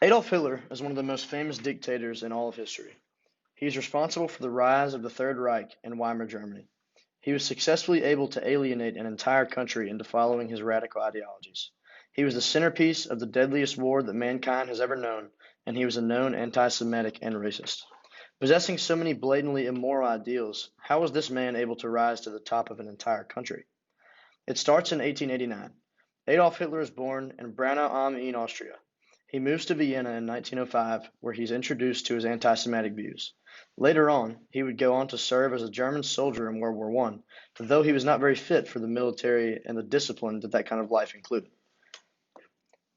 Adolf Hitler is one of the most famous dictators in all of history. He is responsible for the rise of the Third Reich in Weimar Germany. He was successfully able to alienate an entire country into following his radical ideologies. He was the centerpiece of the deadliest war that mankind has ever known, and he was a known anti Semitic and racist. Possessing so many blatantly immoral ideals, how was this man able to rise to the top of an entire country? It starts in 1889. Adolf Hitler is born in Braunau am Inn, Austria. He moves to Vienna in 1905, where he's introduced to his anti-Semitic views. Later on, he would go on to serve as a German soldier in World War I, though he was not very fit for the military and the discipline that kind of life included.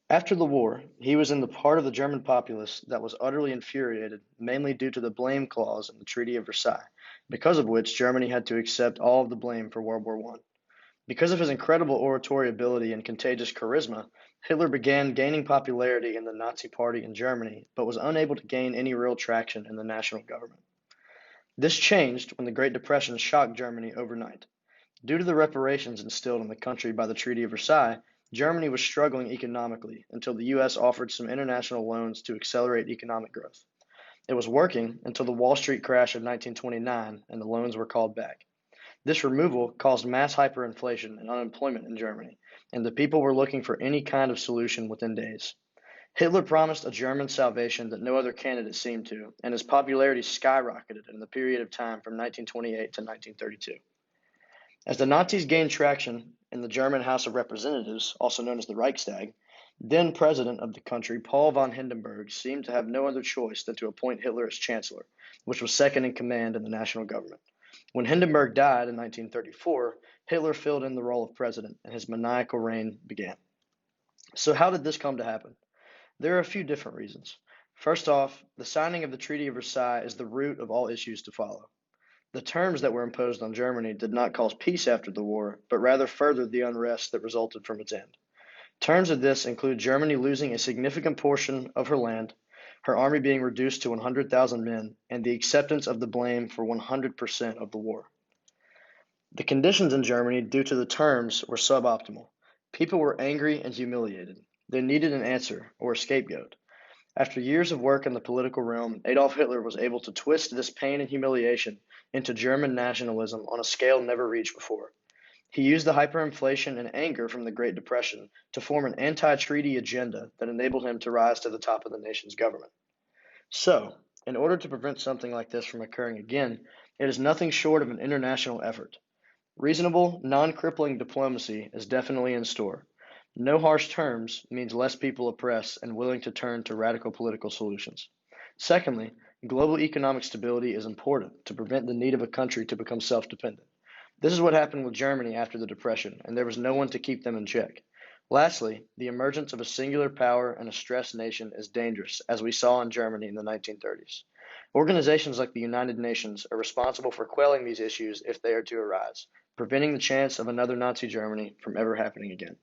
After the war, he was in the part of the German populace that was utterly infuriated, mainly due to the blame clause in the Treaty of Versailles, because of which Germany had to accept all of the blame for World War I. Because of his incredible oratory ability and contagious charisma, Hitler began gaining popularity in the Nazi Party in Germany, but was unable to gain any real traction in the national government. This changed when the Great Depression shocked Germany overnight. Due to the reparations instilled in the country by the Treaty of Versailles, Germany was struggling economically until the U.S. offered some international loans to accelerate economic growth. It was working until the Wall Street crash of 1929 and the loans were called back. This removal caused mass hyperinflation and unemployment in Germany, and the people were looking for any kind of solution within days. Hitler promised a German salvation that no other candidate seemed to, and his popularity skyrocketed in the period of time from 1928 to 1932. As the Nazis gained traction in the German House of Representatives, also known as the Reichstag, then president of the country, Paul von Hindenburg, seemed to have no other choice than to appoint Hitler as chancellor, which was second in command in the national government. When Hindenburg died in 1934, Hitler filled in the role of president, and his maniacal reign began. So, how did this come to happen? There are a few different reasons. First off, the signing of the Treaty of Versailles is the root of all issues to follow. The terms that were imposed on Germany did not cause peace after the war, but rather furthered the unrest that resulted from its end. Terms of this include Germany losing a significant portion of her land, her army being reduced to 100,000 men, and the acceptance of the blame for 100% of the war. The conditions in Germany, due to the terms, were suboptimal. People were angry and humiliated. They needed an answer, or a scapegoat. After years of work in the political realm, Adolf Hitler was able to twist this pain and humiliation into German nationalism on a scale never reached before. He used the hyperinflation and anger from the Great Depression to form an anti-treaty agenda that enabled him to rise to the top of the nation's government. So, in order to prevent something like this from occurring again, it is nothing short of an international effort. Reasonable, non-crippling diplomacy is definitely in store. No harsh terms means less people oppressed and willing to turn to radical political solutions. Secondly, global economic stability is important to prevent the need of a country to become self-dependent. This is what happened with Germany after the Depression, and there was no one to keep them in check. Lastly, the emergence of a singular power and a stressed nation is dangerous, as we saw in Germany in the 1930s. Organizations like the United Nations are responsible for quelling these issues if they are to arise, preventing the chance of another Nazi Germany from ever happening again.